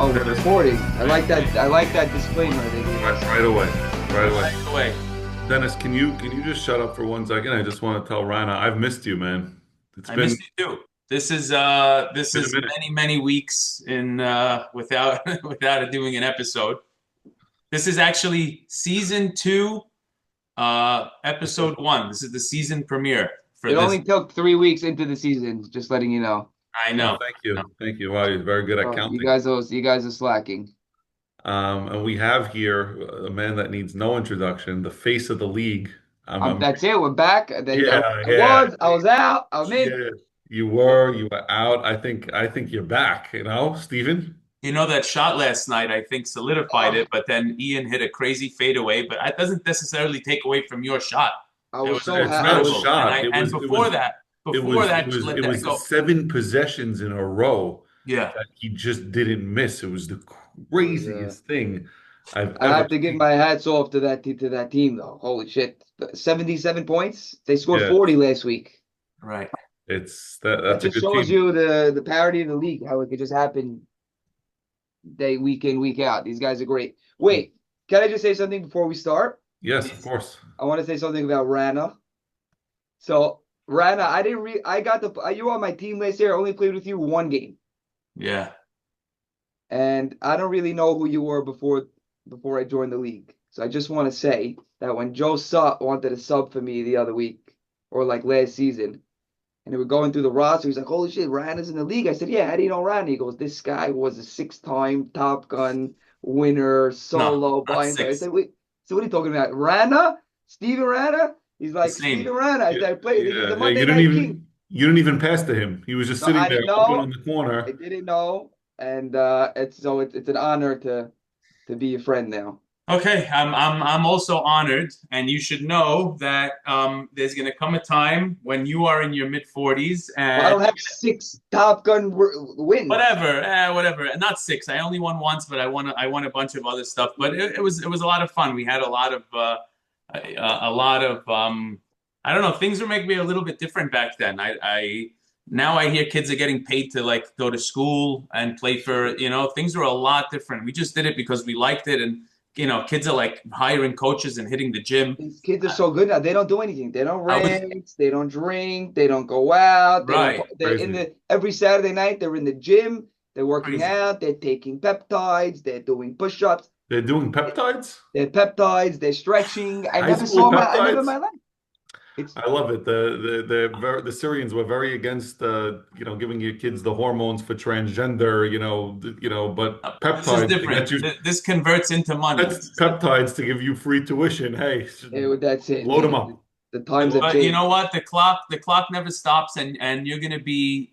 Oh, we're Dennis, recording. I right, like that. I like that disclaimer they gave right, us. right away, right away. Right away. Dennis, can you just shut up for 1 second? I just want to tell Rana I've missed you, man. It's I been missed you too. This been a is minute. many weeks in without without doing an episode. This is actually season two, episode one. This is the season premiere for It this. only took 3 weeks into the season. Just letting you know. I Oh, know. thank you, thank you. Wow, you're very good at Oh, counting. you guys are slacking. And we have here a man that needs no introduction, the face of the league. I'm That's it. We're back. yeah, I yeah, was. I was out. I'm in. yeah. You were out. I think you're back. Steven. You know that shot last night, I think solidified Oh, it, but then Ian hit a crazy fadeaway. But that doesn't necessarily take away from your shot. I It was was so It's ha I not a was. incredible, and shot. I It and was it was it before was it that, was let it that was go. 7 possessions in a row Yeah. that he just didn't miss. It was the It was. craziest thing I've I ever have to give seen. my hats off to that team though. Holy shit. 77 points. They scored Yeah, 40 last week. Right. That that's a just good shows team. you the parity of the league, how it could just happen week in, week out. These guys are great. Wait, can I just say something before we start? Yes, of Please. course. I want to say something about Rana. So Rana, I didn't re I got you were on my team last year. I only played with you one game. Yeah. And I don't really know who you were before I joined the league. So I just want to say that when Joe wanted a sub for me the other week or like last season, and they were going through the roster, he's like, "Holy shit, Rana's in the league." I said, "Yeah, how do you know Rana?" He goes, "This guy was a six-time Top Gun winner, No, solo not by himself." I six. said, "Wait, so what are you talking about? Rana? Steven Rana?" He's The like, same. "Steven Rana." I Yeah, said, He's yeah, the yeah. Monday Night King." You didn't even pass to him. He was just No, sitting I there didn't open on know. the I corner. didn't know, and it's an honor to be your friend now. Okay, I'm also honored, and you should know that there's going to come a time when you are in your mid 40s Well, I and don't have six Top Gun wins. whatever. Not six. I only won once, but I won a bunch of other stuff. But it was a lot of fun. We had a lot of I don't know. Things were making me a little bit different back then. I now I hear kids are getting paid to like go to school and play for, things were a lot different. We just did it because we liked it, and kids are like hiring coaches and hitting the gym. These kids are so good now. They don't do anything. They don't I was race. They don't drink. They don't go out. They don't. right, They're in Crazy. the every Saturday night. They're in the gym. They're working crazy. out. They're taking peptides. They're doing push-ups. They're doing peptides? They're peptides. They're stretching. High school I never in peptides? my life. It's I love it. The Syrians were very against giving your kids the hormones for transgender, but This is peptides to different. get you This converts into money. peptides to give you free tuition. Hey, that's it, load them man. up. The times have But you changed. know what? The clock never stops, and you're going to be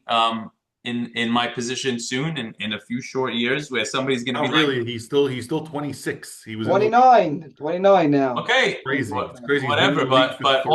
in my position soon, in a few short years, where somebody's going to be Not like, really. He's still 26. He was in the 29 now. okay, crazy. It's crazy. He's been in whatever. the league But for but three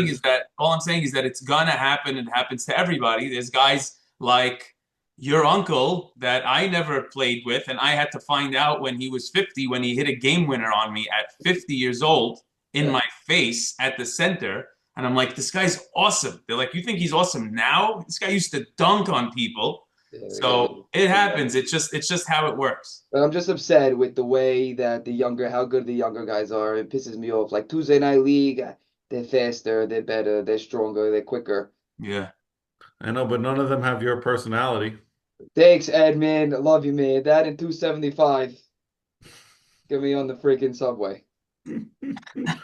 years. all I'm saying is that it's gonna happen. It happens to everybody. There's guys like your uncle that I never played with, and I had to find out when he was 50, when he hit a game winner on me at 50 years old in Yeah. my face at the center. And I'm like, this guy's awesome. They're like, you think he's awesome now? This guy used to dunk on people. Yeah. So it happens. It's just how it works. But I'm just upset with the way that how good the younger guys are. It pisses me off. Like Tuesday Night League, they're faster, they're better, they're stronger, they're quicker. Yeah. I know, but none of them have your personality. Thanks, Ed, man. I love you, man. That and 275. Get me on the freaking subway.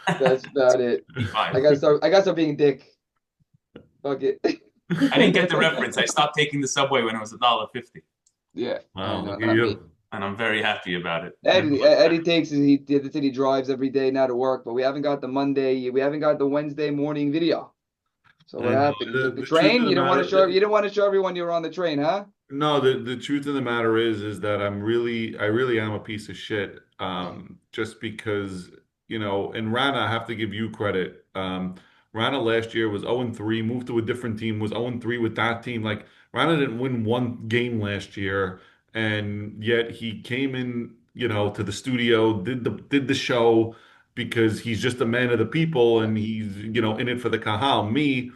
That's about it. Fine. I gotta start being dick. Fuck it. I didn't get the reference. I stopped taking the subway when it was $1.50, Yeah, I Wow, know, look at not me. you. and I'm very happy about it. Eddie takes he drives every day now to work, but we haven't got we haven't got the Wednesday morning video. So what I know. happened? You took the The truth train? of the matter, You didn't want to show everyone you were on the train, huh? no, the truth of the matter is that I really am a piece of shit. Just because, and Rana, I have to give you credit. Rana last year was 0-3, moved to a different team, was 0-3 with that team. Like Rana didn't win one game last year, and yet he came in, to the studio, did the show because he's just a man of the people and he's, in it for the kahal. Me.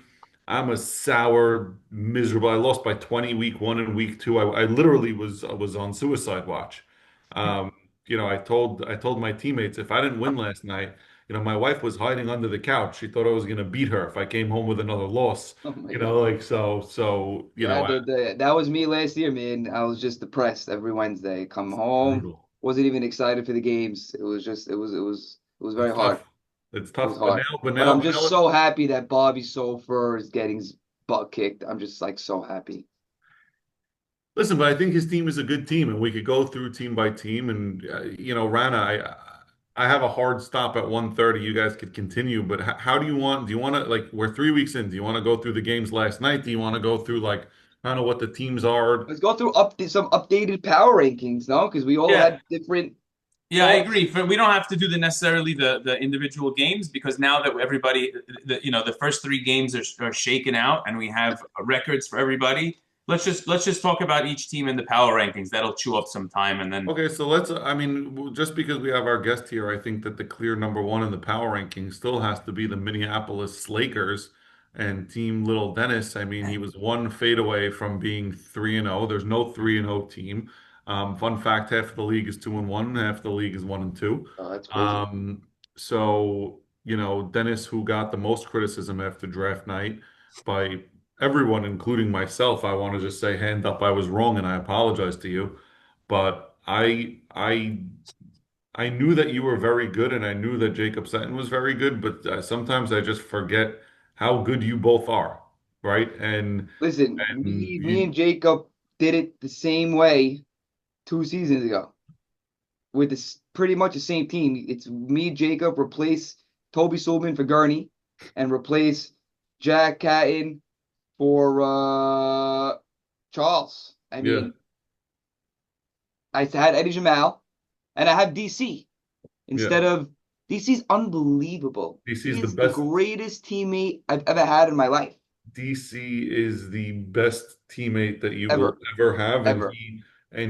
I'm a sour, miserable. I lost by 20 week one and week two. I literally was on suicide watch. Um, I told my teammates if I didn't win last night, my wife was hiding under the couch. She thought I was gonna beat her if I came home with another loss. Oh my You God. know, like so, Yeah, that was me last year, man. I was just depressed every Wednesday. Come home, brutal. wasn't even excited for the games. It was just it was very It's hard. tough. It's It was tough. But hard. now, but But now, I'm but just now, so happy that Bobby Sofer is getting his butt kicked. I'm just like so happy. listen, but I think his team is a good team, and we could go through team by team. And Rana, I have a hard stop at 1:30. You guys could continue, but how do you want? Do you want to like we're 3 weeks in? Do you want to go through the games last night? Do you want to go through like I don't know what the teams are? Let's go through some updated power rankings, no? Because we all Yeah. had different Yeah, I thoughts. agree. We don't have to do necessarily the individual games because now that everybody, the first three games are shaken out and we have records for everybody. Let's just talk about each team in the power rankings. That'll chew up some time, and then Okay, so I mean, just because we have our guest here, I think that the clear number one in the power ranking still has to be the Minneapolis Lakers and Team Little Dennis. I mean, he was one fade away from being 3-0. There's no 3-0 team. Fun fact, half of the league is 2-1, half the league is 1-2. Oh, that's crazy. So, Dennis, who got the most criticism after draft night by everyone, including myself, I want to just say hand up, I was wrong and I apologize to you. But I knew that you were very good, and I knew that Jacob Sutton was very good. But sometimes I just forget how good you both are, right? Listen, And me and Jacob did it the same way 2 seasons ago with this pretty much the same team. It's me, Jacob, replace Toby Sullivan for Gurney and replace Jack Catton for Charles. I yeah, mean, I had Eddie Jamal and I have DC yeah, instead of DC's unbelievable. DC He is the is the best. greatest teammate I've ever had in my life, DC is the best teammate that you will ever, ever have, and ever.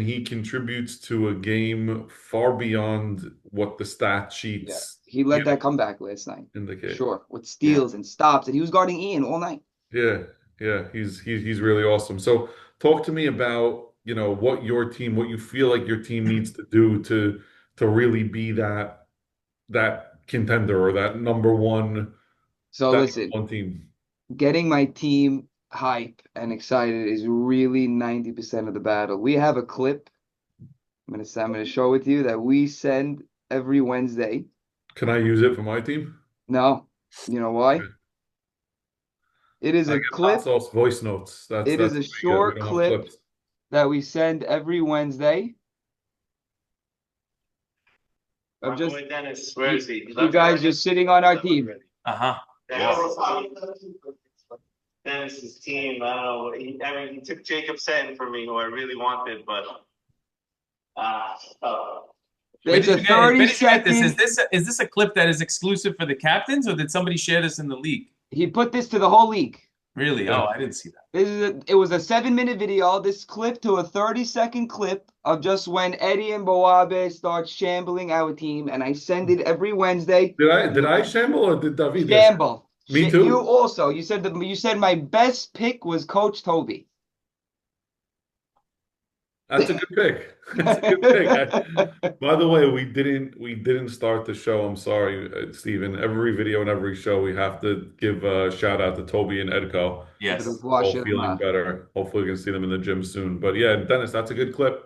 he contributes to a game far beyond what the stat Yeah, sheets, he led that comeback last night for indicate. sure with Yeah. steals and stops, and he was guarding Ian all night. Yeah, yeah, he's really awesome. So talk to me about, what you feel like your team needs to do to really be that contender or So that number listen, one team. getting my team hype and excited is really 90% of the battle. We have a clip I'm gonna show with you that we send every Wednesday. Can I use it for my team? No, you know why? Okay. It is I a get hot clip. sauce voice notes. That's It is that's a what we get. We short don't have clip clips. that we send every Wednesday of just Dennis, where is he? you guys just sitting on our team. Uh-huh. Dennis's team. I don't know. He took Jacob Seton for me, who I really wanted, but uh, Where It's did a you get? Where 30 did you get this? Is second. this a clip that is exclusive for the captains, or did somebody share this in the league? He put this to the whole league. Really? Yeah. Oh, I didn't see that. It was a 7 minute video. This clip to a 30-second clip of just when Eddie and Boabe start shambling our team, and I send it every Wednesday. Did I shamble or did David? Shamble. Me You too. also. You said my best pick was Coach Toby. That's a good pick. That's a good pick. By the way, we didn't start the show. I'm sorry, Stephen. Every video and every show, we have to give a shout out to Toby and Edco. Yes. All feeling better. Hopefully, we can see them in the gym soon. But yeah, Dennis, that's a good clip.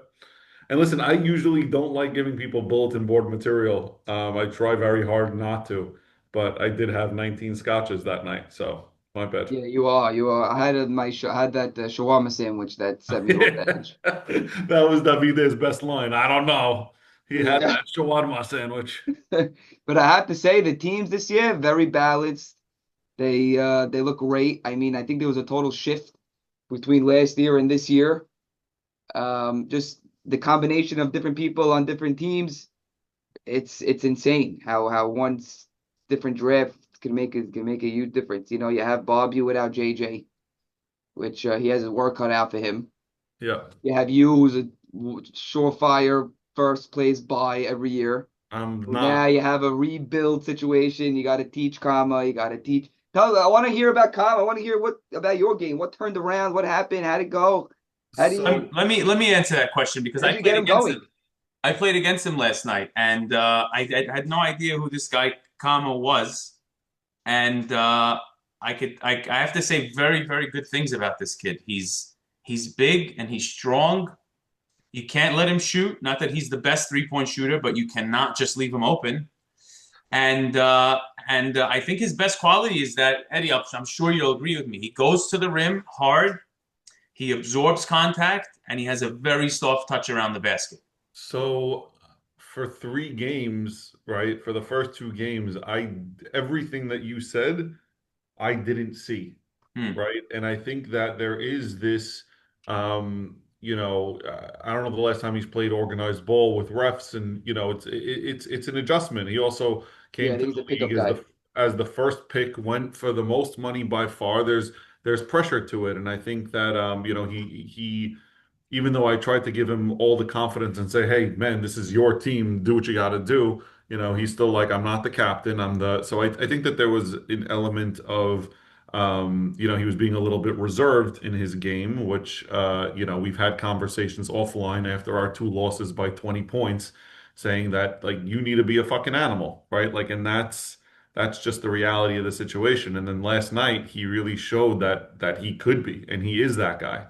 And listen, I usually don't like giving people bulletin board material. I try very hard not to, but I did have 19 scotches that night, so my bad. Yeah, you are. You are. I had that shawarma sandwich that set me over the edge. That was Davide's best line. I don't know. He had Yeah. that shawarma sandwich. But I have to say the teams this year very balanced. They look great. I mean, I think there was a total shift between last year and this year. Just the combination of different people on different teams, it's insane how one's different draft can make a huge difference. You know, you have Bobby without JJ, which he has his work cut out for him. Yeah. You have you, who's a surefire first place buy every year. I'm Now not. you have a rebuild situation. You got to teach Kama. You got to teach. I want to hear about Kyle. I want to hear about your game. What turned around? What happened? How'd it go? How do you So Let me answer that question because how'd you get him going? I played against him last night, and I had no idea who this guy Kama was, and I have to say very very good things about this kid. He's big and he's strong. You can't let him shoot. Not that he's the best 3-point shooter, but you cannot just leave him open. And I think his best quality is that Eddie. I'm sure you'll agree with me. He goes to the rim hard. He absorbs contact, and he has a very soft touch around the basket. So for 3 games, right? For the first 2 games, I everything that you said, I didn't see, Hmm. right? And I think that there is this, I don't know the last time he's played organized ball with refs, and it's an adjustment. He also Yeah, came I to think he's the a league pickup guy. as the first pick, went for the most money by far. There's pressure to it, and I think that he even though I tried to give him all the confidence and say, "Hey, man, this is your team. Do what you got to do." He's still like, "I'm not the captain. I'm the." So I think that there was an element of, he was being a little bit reserved in his game, which, we've had conversations offline after our 2 losses by 20 points, saying that like you need to be a fucking animal, right? Like, and that's just the reality of the situation. And then last night he really showed that he could be, and he is that guy.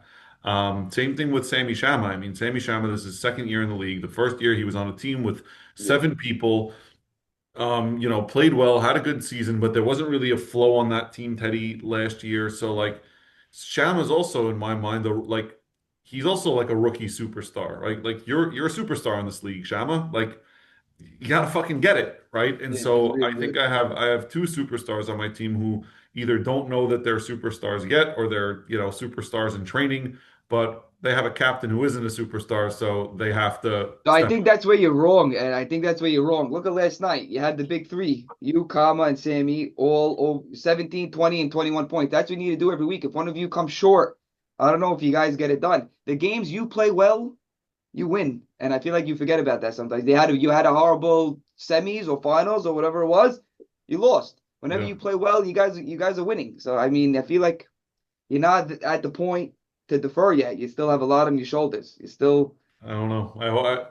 Same thing with Sammy Shama. I mean, Sammy Shama, this is his second year in the league. The first year he was on a team with Yeah. 7 people, played well, had a good season, but there wasn't really a flow on that team, Teddy, last year. So like Shama's also in my mind, like he's also like a rookie superstar, right? Like you're a superstar in this league, Shama. Like you gotta fucking get it, right? And Yeah, he's so I really think good. I have 2 superstars on my team who either don't know that they're superstars yet, or they're superstars in training, but they have a captain who isn't a superstar, so they have to So I step think that's where you're wrong, and I think that's where you're wrong. Look at last night. You had the big three, you, Kama, and Sammy, all over 17, 20, and 21 points. That's what you need to do every week. If one of you comes short, I don't know if you guys get it done. The games you play well, you win. And I feel like you forget about that sometimes. You had a horrible semis or finals or whatever it was, you lost. Whenever Yeah. you play well, you guys are winning. So I mean, I feel like you're not at the point to defer yet. You still have a lot on your shoulders. You still I don't know.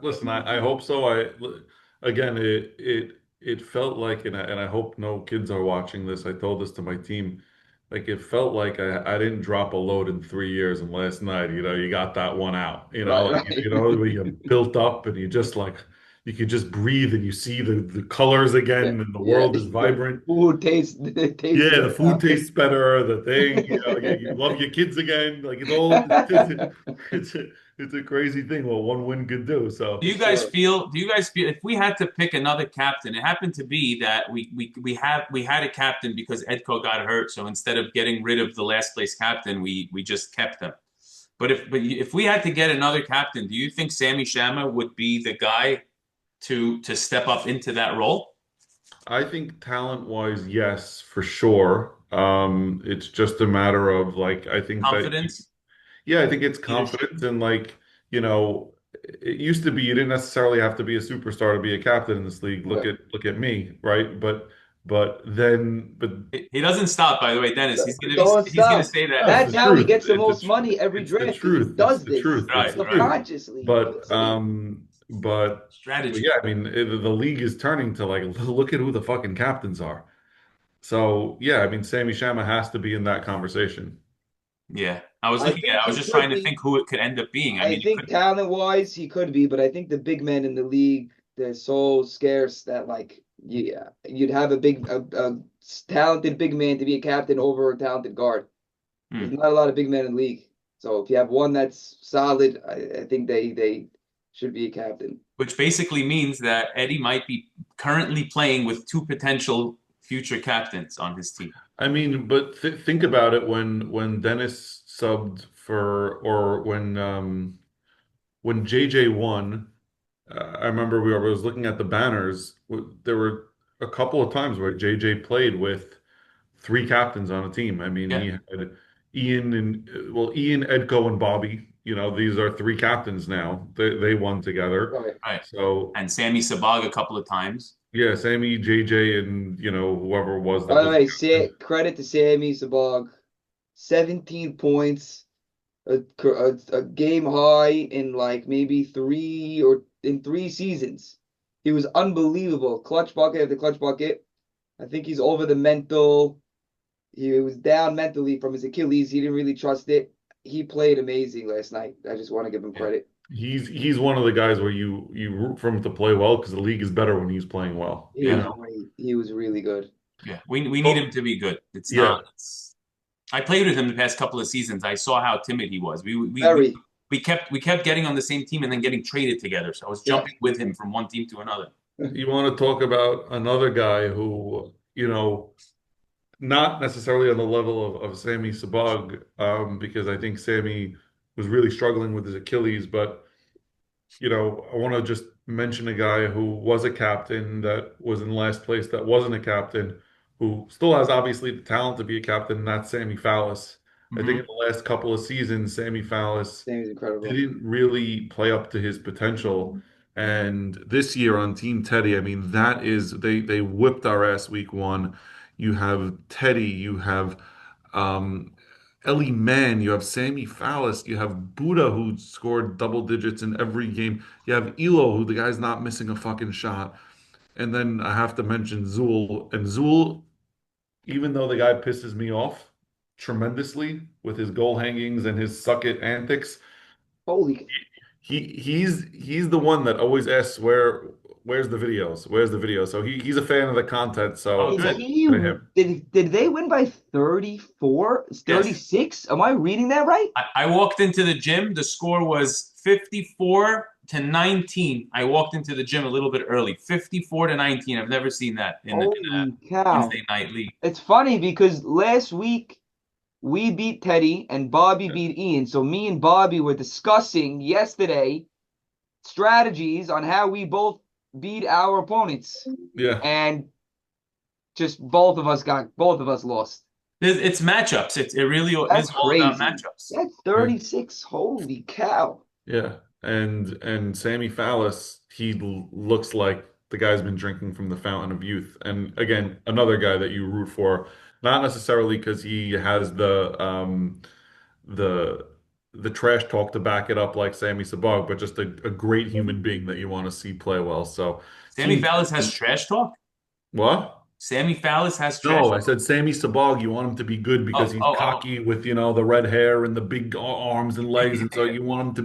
Listen. I hope so. Again, it felt like, and I hope no kids are watching this. I told this to my team. Like it felt like I didn't drop a load in 3 years, and last night, you got that one out. right, Like right. where you built up, and you just like you could just breathe, and you see the colors Yeah, again, and the yeah. world is The vibrant. food tastes Yeah, the good food now. tastes better. The thing, you love your kids again. Like it's a, it's a crazy thing what one win could do. So For sure. Do you guys feel if we had to pick another captain, it happened to be that we had a captain because Edco got hurt, so instead of getting rid of the last place captain, we just kept him. But if we had to get another captain, do you think Sammy Shama would be the guy to step up into that role? I think talent-wise, yes, for sure. It's just a matter of like I think that Confidence, yeah, I think it's leadership. confidence, and like, it used to be you didn't necessarily have to be a superstar to be a captain in this league. Look Yeah. at me, right? But He doesn't stop, by the way, Dennis. Don't He's gonna stop. say that. no, it's That's the how he truth. gets the most money every It's the draft because he truth. It's does the this truth. It's Right, the right. truth. subconsciously. He But puts it in. yeah, Strategy. I mean, the league is turning to like look at who the fucking captains are. So yeah, I mean, Sammy Shama has to be in that conversation. Yeah. I I think was he just could trying to be. think who it could end up being. I I mean, it think could talent wise he could be, but I think the big men in the league they're so scarce that like yeah, you'd have a talented big man to be a captain over a talented guard. There's hmm. not a lot of big men in the league. So if you have one that's solid, I think they should be a captain. Which basically means that Eddie might be currently playing with two potential future captains on his team. I mean, but think about it when Dennis subbed for or when JJ won. I remember I was looking at the banners. There were a couple of times where JJ played with 3 captains on a team. I mean, Yeah. he had Ian Ian, Edco, and Bobby. These are 3 captains now. They won together. Right. Right. So And Sammy Sabag a couple of times. Yeah, Sammy, JJ, and whoever it was that By the was way, the captain. credit to Sammy Sabag, 17 points, a game high in like maybe three seasons. He was unbelievable. Clutch bucket after clutch bucket. I think he's over the mental. He was down mentally from his Achilles. He didn't really trust it. He played amazing last night. I just want to give him Yeah. credit. He's one of the guys where you root for him to play well because the league is better when he's playing well. He You was Yeah. know. great. He was really good. Yeah. We need him Oh, to be good. It's yeah, not. I played with him the past couple of seasons. I saw how timid he was. Very. We kept getting on the same team and then getting traded together. So I was Yeah. jumping with him from one team to another. you want to talk about another guy who not necessarily on the level of Sammy Sabag, because I think Sammy was really struggling with his Achilles, but I want to just mention a guy who was a captain that was in last place that wasn't a captain, who still has obviously the talent to be a captain, and that's Sammy Fallis. I think Hmm. in the last couple of seasons, Sammy Fallis Sammy's incredible. didn't really play up to his potential. And this year on Team Teddy, I mean, that is they whipped our ass week one. You have Teddy, you have um, Ellie Mann, you have Sammy Fallis, you have Buddha who scored double digits in every game. You have Elo, who the guy's not missing a fucking shot. And then I have to mention Zool. And Zool, even though the guy pisses me off tremendously with his goal hangings and his suck it antics, Holy. he's the one that always asks where's the videos? Where's the video? So he's a fan of the content, so Oh, Did it's good. all he to him. did they win by 34? Yes. 36? Am I reading that right? I walked into the gym. The score was 54 to 19. I walked into the gym a little bit early. 54 to 19. I've never seen that in a Holy cow. Wednesday night league. It's funny because last week we beat Teddy and Bobby Yeah. beat Ian. So me and Bobby were discussing yesterday strategies on how we both beat our opponents. Yeah. And just both of us lost. It's matchups. It really That's is all about crazy. matchups. That's 36. Holy cow. Yeah. And Sammy Fallis, looks like the guy's been drinking from the fountain of youth. And again, another guy that you root for, not necessarily because he has the the trash talk to back it up like Sammy Sabag, but just a great human being that you want to see play well. So Sammy team Fallis has trash talk. what? Sammy Fallis has trash No, I talk. said Sammy Sabag, you want him to be good because Oh, he's oh, oh. cocky with, the red hair and the big arms and legs. And so Right. you want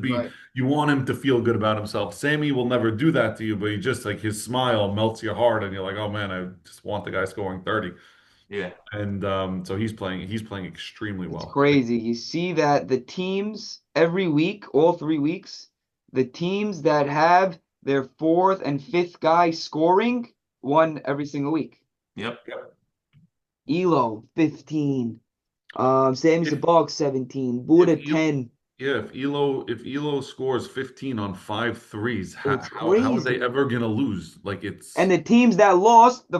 him to feel good about himself. Sammy will never do that to you, but he just like his smile melts your heart and you're like, oh man, I just want the guy scoring 30. Yeah. And so he's playing extremely It's well. crazy. You see that the teams every week, all 3 weeks, the teams that have their fourth and fifth guy scoring won every single week. Yep. Elo, 15. Sammy If Sabag, 17. if Buddha, you 10. Yeah, if Elo scores 15 on 5 threes, It's how are they crazy. ever gonna lose? Like And it's the teams that lost, the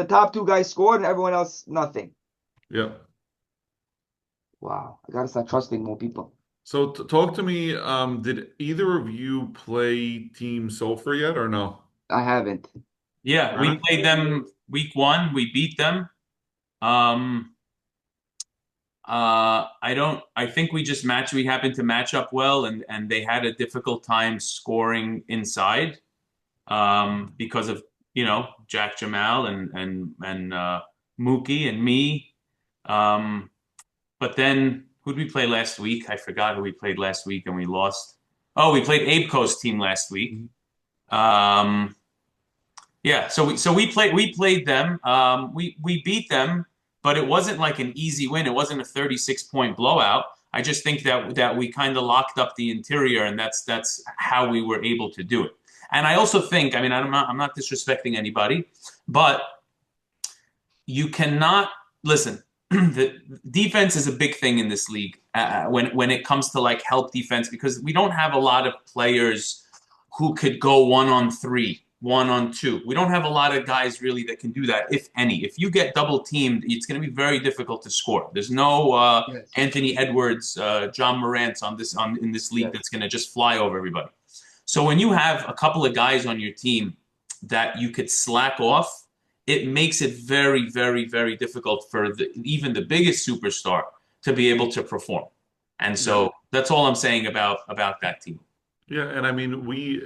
top two guys scored, and everyone else, nothing. yeah. Wow. I gotta start trusting more people. So talk to me. Did either of you play Team Sulfur yet or no? I haven't. Yeah, we Right? played them week one. We beat them. Um, I think we happened to match up well, and they had a difficult time scoring inside, because of, Jack Jamal and Mookie and me. But then who'd we play last week? I forgot who we played last week and we lost. Oh, we played Abe Coast team last week. Um, yeah, so we played them. We beat them, but it wasn't like an easy win. It wasn't a 36-point blowout. I just think that we kind of locked up the interior, and that's how we were able to do it. And I also think, I mean, I'm not disrespecting anybody, but you cannot listen. The defense is a big thing in this league, when it comes to like help defense, because we don't have a lot of players who could go 1-on-3, 1-on-2. We don't have a lot of guys really that can do that, if any. If you get double teamed, it's going to be very difficult to score. There's no Yes. Anthony Edwards, John Morant in this league Yes. that's going to just fly over everybody. So when you have a couple of guys on your team that you could slack off, it makes it very, very, very difficult for even the biggest superstar to be able to perform. And so that's all I'm saying about that team. Yeah, and I mean we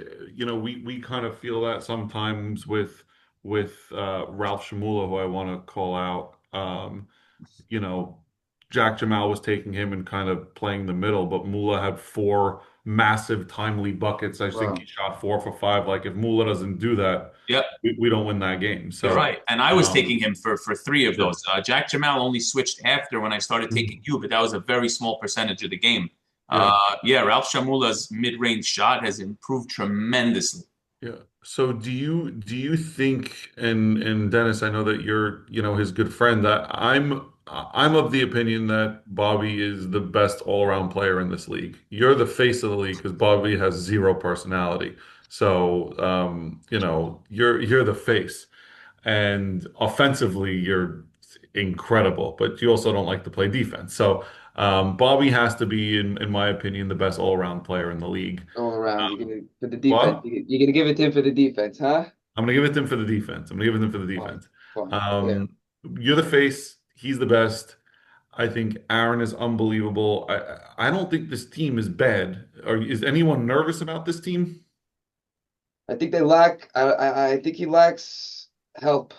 kind of feel that sometimes with Ralph Shamula, who I want to call out. You know, Jack Jamal was taking him and kind of playing the middle, but Mula had four massive timely buckets. I think he Wow. shot 4 for 5. Like if Mula doesn't do that, Yep. we don't win that game. You're So right. And I was taking him for three of yeah. those. Jack Jamal only switched after when I started taking you, but that was a very small percentage of the game. Yeah. Yeah, Ralph Shamula's mid-range shot has improved tremendously. Yeah. So do you think, and Dennis, I know that you're, his good friend, that I'm of the opinion that Bobby is the best all-around player in this league. You're the face of the league because Bobby has zero personality. So you're the face. And offensively, you're incredible, but you also don't like to play defense. So Bobby has to be, in my opinion, the best all-around player in the league. All around. You're gonna for the defense. What? You're gonna give it to him for the defense, huh? I'm gonna give it to him for the defense. I'm gonna give it to him for the Fine, defense. fine, fair. Um, you're the face. He's the best. I think Aaron is unbelievable. I don't think this team is bad. Is anyone nervous about this team? I think they lack. I think he lacks help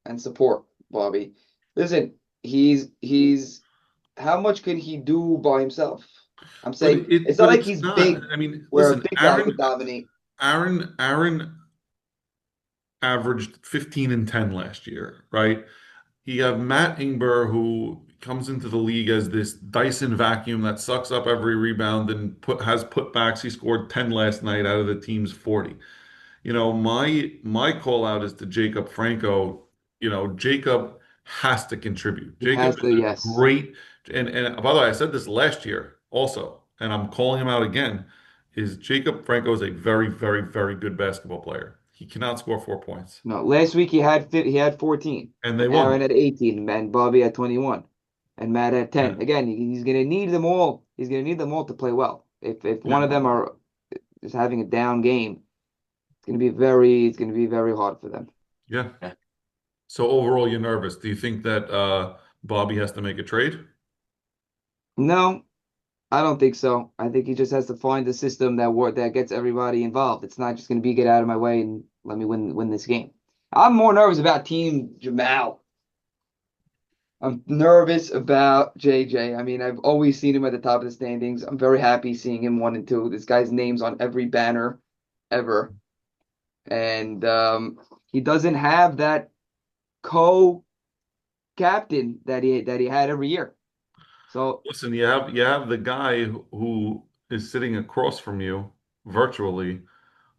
and support, Bobby. Listen, he's. How much can he do by himself? I'm But saying it's not like it's he's not. big, I mean, where a listen, big guy could dominate. Aaron averaged 15 and 10 last year, right? You have Matt Ingber, who comes into the league as this Dyson vacuum that sucks up every rebound and has putbacks. He scored 10 last night out of the team's 40. My call out is to Jacob Franco. Jacob has to contribute. He has Jacob to, is a yes. great, and by the way, I said this last year also, and I'm calling him out again, is Jacob Franco is a very, very, very good basketball player. He cannot score 4 points. No, last week he had 14, And they and Aaron won. had 18, and Bobby had 21, and Matt had Yeah. 10. Again, he's gonna need them all. He's gonna need them all to play well. If one of Yeah. them are is having a down game, it's gonna be very hard for them. Yeah. Yeah. So overall, you're nervous. Do you think that Bobby has to make a trade? No, I don't think so. I think he just has to find a system that gets everybody involved. It's not just gonna be get out of my way and let me win this game. I'm more nervous about Team Jamal. I'm nervous about JJ. I mean, I've always seen him at the top of the standings. I'm very happy seeing him 1 and 2. This guy's name's on every banner ever. And he doesn't have that co-captain that he had every year. So Listen, you have the guy who is sitting across from you virtually,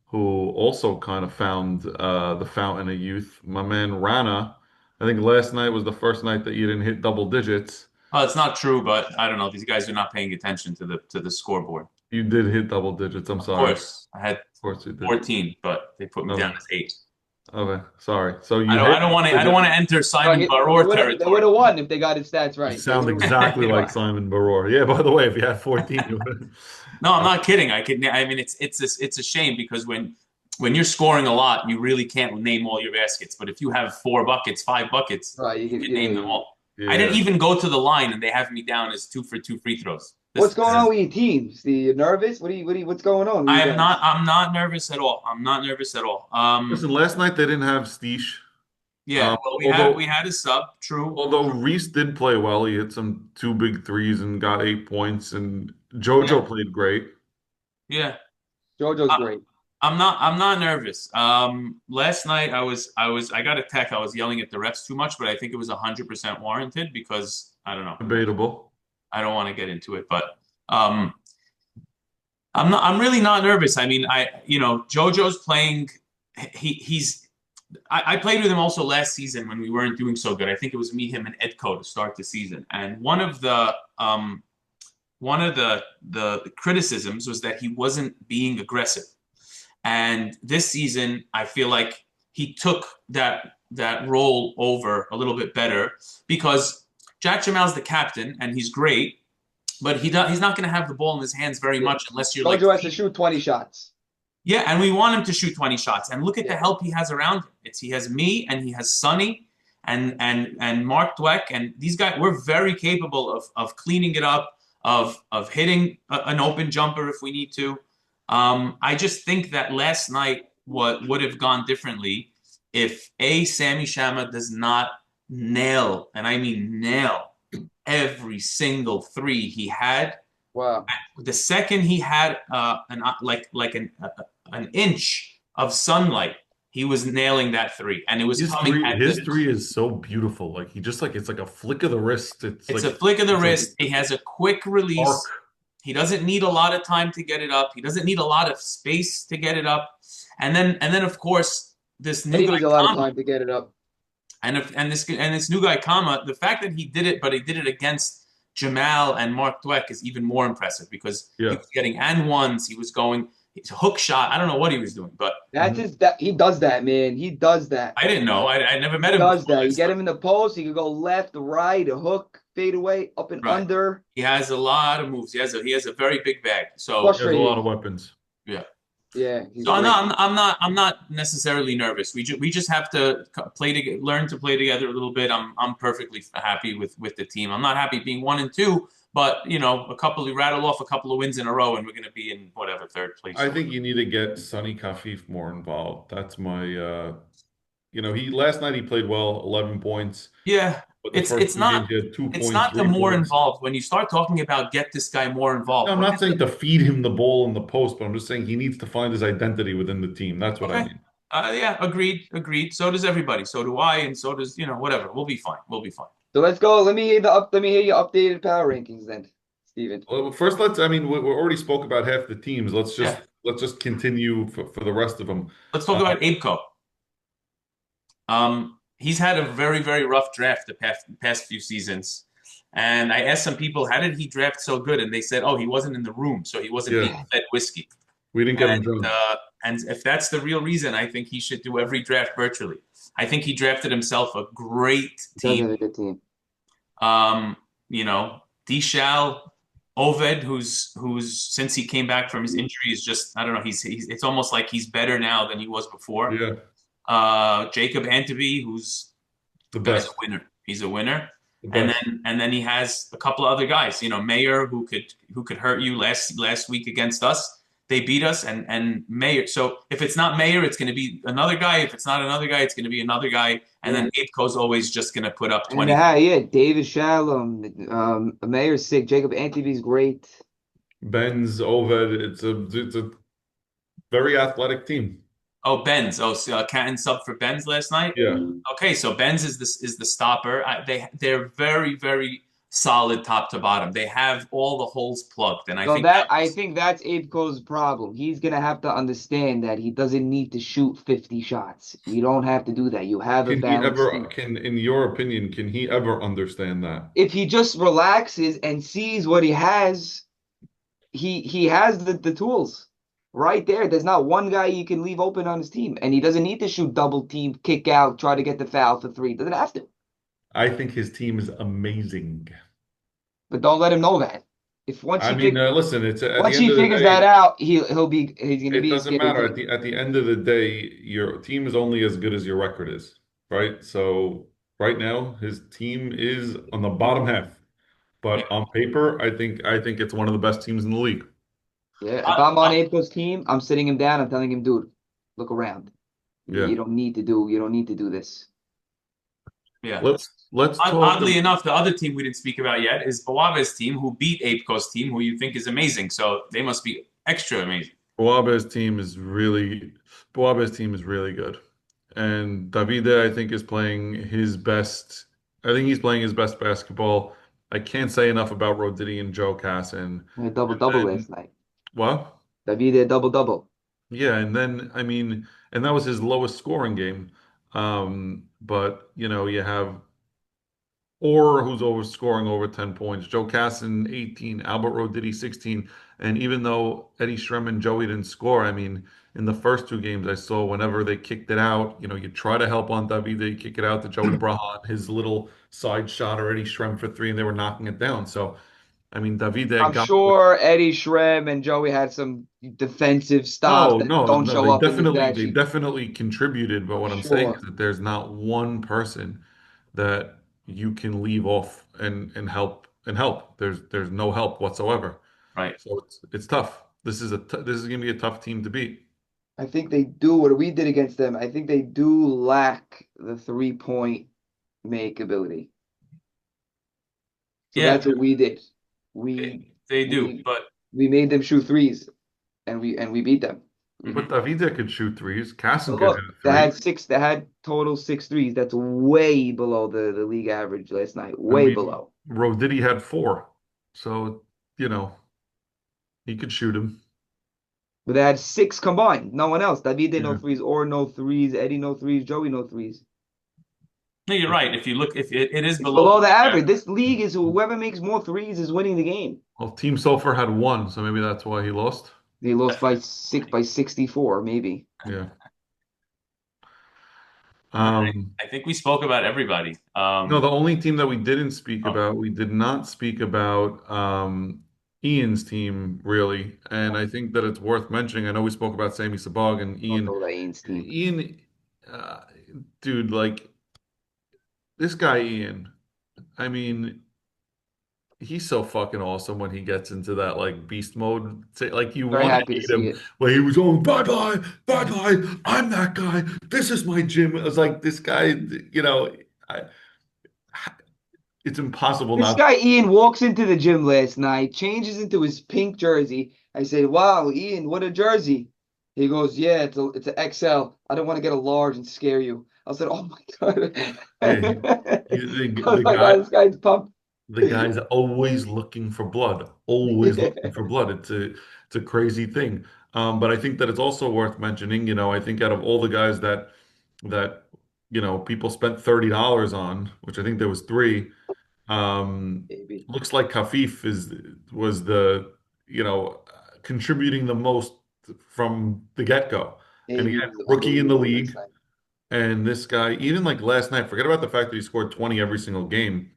who also kind of found the fountain of youth. My man Rana. I think last night was the first night that you didn't hit double digits. Oh, it's not true, but I don't know. These guys are not paying attention to the scoreboard. You did hit double digits. I'm Of sorry. Of course, I had course you did. 14, but they put me down Okay. as 8. Okay. Sorry. So I you don't. hit I don't want to. I don't want to enter Simon they Baror would territory. have won if they got his stats You right. They sound would've won. exactly You're like right. Simon Baror. Yeah, by the way, if you had 14, you would. No, I'm not kidding. I could. I mean, it's a shame because when you're scoring a lot, you really can't name all your baskets. But if you have 4 buckets, 5 buckets, Right, you can name them all. Yeah. I didn't even go to the line, and they have me down as 2 for 2 free throws. What's going on with your teams? You nervous? What's going on with you guys? I'm not nervous at all. I'm not nervous at all. Listen, last night they didn't have Steesh. Yeah, well, we had a sub, true. Although Reese did play well, he hit some 2 big threes and got 8 points, and JoJo played great. Yeah, JoJo's great. I'm not nervous. Last night I got a tech. I was yelling at the refs too much, but I think it was 100% warranted because I don't know. Debatable. I don't want to get into it, but I'm really not nervous. I mean, JoJo's playing. I played with him also last season when we weren't doing so good. I think it was me, him, and Edco to start the season. And one of the criticisms was that he wasn't being aggressive. And this season, I feel like he took that role over a little bit better because Jack Jamal's the captain and he's great, but he's not going to have the ball in his hands very much unless you're JoJo has to shoot 20 shots. Yeah, and we want him to shoot 20 shots. And look at the Yeah. help he has around him. He has me and he has Sonny and Mark Dweck, and these guys. We're very capable of cleaning it up, of hitting an open jumper if we need to. I just think that last night what would have gone differently if Sammy Shama does not nail, and I mean nail, every single three he had. Wow. The second he had an inch of sunlight, he was nailing that three, and it was coming at His the. three is so beautiful. Like he just like it's like a flick of the wrist. It's a flick of the it's like wrist. He has a quick arc. release. He doesn't need a lot of time to get it up. He doesn't need a lot of space to get it up. And then of course this And new he guy needs a lot of Kama, time to get it up. and this new guy Kama, the fact that he did it, but he did it against Jamal and Mark Dweck is even more impressive because he Yeah. was getting and ones. He was going his hook shot. I don't know what he was doing, but That's that he does that, man. He does that. I didn't know. I never met He him does before. that. You get him in the post, he can go left, right, a hook, fade away, up and Right. under. He has a lot of moves. He has a very big bag. So Plus- He has a lot of weapons. yeah. Yeah, he's So great. no, I'm not necessarily nervous. We just have to learn to play together a little bit. I'm perfectly happy with the team. I'm not happy being 1-2, but we rattle off a couple of wins in a row, and we're going to be in whatever third place. I think you need to get Sonny Kafif more involved. That's my he last night he played well, 11 points. Yeah, But the it's first it's two not games he had 2 it's points, not the 3 more points. involved when you start talking about get this guy more No, involved. I'm not saying to feed him the ball in the post, but I'm just saying he needs to find his identity within the team. That's what I Okay. mean. Yeah, agreed. So does everybody. So do I, and so does whatever. We'll be fine. We'll be fine. So let's go. Let me hear your updated power rankings then, Steven. Well, first, we already spoke about half the teams. Yeah. Let's just continue for the rest of them. Let's talk about Abeco. He's had a very, very rough draft the past few seasons. And I asked some people, how did he draft so good? And they said, oh, he wasn't in the room, so he wasn't Yeah. being fed whiskey. We didn't get him And, drunk. and if that's the real reason, I think he should do every draft virtually. I think he drafted himself a great He does have team. a good team. Dishal, Oved, who's since he came back from his injury is just, I don't know, he's it's almost like he's better now than he was before. Yeah, Jacob Anteby, who's the guy's best. a winner. He's a winner. The And best. then he has a couple of other guys, Mayer who could hurt you last week against us. They beat us and Mayer. So if it's not Mayer, it's going to be another guy. If it's not another guy, it's going to be another guy. And then Apeco's always just going to put up 20. And David Shalom, Mayer's sick. Jacob Anteby's great. Ben's Oved. It's a very athletic team. Oh, Benz. Oh, so, Canton sub for Benz last night. Yeah. Okay, so Benz is the stopper. They're very, very solid top to bottom. They have all the holes plugged, and I think that's Abeco's problem. He's gonna have to understand that he doesn't need to shoot 50 shots. You don't have to do that. You have a balanced team. In your opinion, can he ever understand that? If he just relaxes and sees what he has, he has the tools right there. There's not one guy you can leave open on his team, and he doesn't need to shoot double team, kick out, try to get the foul for three. Doesn't have to. I think his team is amazing. But don't let him know that. Listen, it's at Once the end he of the figures day, that out, he's gonna it be doesn't scared matter. of it. At the end of the day, your team is only as good as your record is, right? So right now, his team is on the bottom half. But on paper, I think it's one of the best teams in the league. Yeah, if I'm on Abeco's team, I'm sitting him down. I'm telling him, dude, look around. Yeah. You don't need to do this. Yeah. Let's talk. Oddly enough, the other team we didn't speak about yet is Bawabe's team, who beat Apeco's team, who you think is amazing. So they must be extra amazing. Bawabe's team is really good. And Davide, I think, is playing his best. I think he's playing his best basketball. I can't say enough about Roditi and Joe Casson. A double-double last night. What? Davide double-double. Yeah, and then and that was his lowest scoring game. But you have who's scoring over 10 points. Joe Casson 18, Albert Roditi 16. And even though Eddie Shrem and Joey didn't score, in the first two games I saw whenever they kicked it out, you try to help on Davide, you kick it out to Joey Brahan, his little side shot or Eddie Shrem for three, and they were knocking it down. So I mean, Davide I'm got. sure Eddie Shrem and Joey had some defensive stops No, that no, don't no. show up in the stat They sheet. definitely contributed. But I'm what I'm saying sure. is that there's not one person that you can leave off and help. There's no help whatsoever. Right. So it's tough. This is going to be a tough team to beat. I think they do what we did against them. I think they do lack the 3-point make ability. So Yeah, that's what we did. they, We they do. we But we made them shoot threes, and we beat them. But mhm. Davide could shoot threes. Casson But could look, hit a three. they had total 6 threes. That's way below the league average last night. I Way mean, below. Roditi had four. So, he could shoot him. But they had 6 combined. No one else. David did no Yeah. threes, or no threes. Eddie no threes. Joey no threes. No, you're right. If you look, if it is It's below the below the league average. average. This league is whoever makes more threes is winning the game. Well, Team Sulfur had one, so maybe that's why he lost. They lost by 64, maybe. Yeah. I, Um, I think we spoke about everybody. no, the only team that Oh, we did not speak about Ian's team really, and I think that it's worth mentioning. I know we spoke about Sammy Sabag and I don't Ian. know that Ain's team. Ian, uh, dude, like this guy Ian. I mean, he's so fucking awesome when he gets into that like beast mode. Like you Very want to happy to hate see him, it. where he was going bye bye. I'm that guy. This is my gym. It was like this guy. I, it's impossible This not. guy Ian walks into the gym last night, changes into his pink jersey. I said, "Wow, Ian, what a jersey!" He goes, "Yeah, it's an XL. I don't want to get a large and scare you." I said, "Oh my God!" Yeah, I was like, "Oh, this guy's pumped." the guy's always looking for blood, always looking for blood. It's a crazy thing. But I think that it's also worth mentioning. I think out of all the guys that people spent $30 on, which I think there was three. Maybe. Looks like Kafif was the contributing the most from the get-go. And Maybe again, was rookie in the unbelievable last league. night. And this guy, even like last night, forget about the fact that he scored 20 every single game.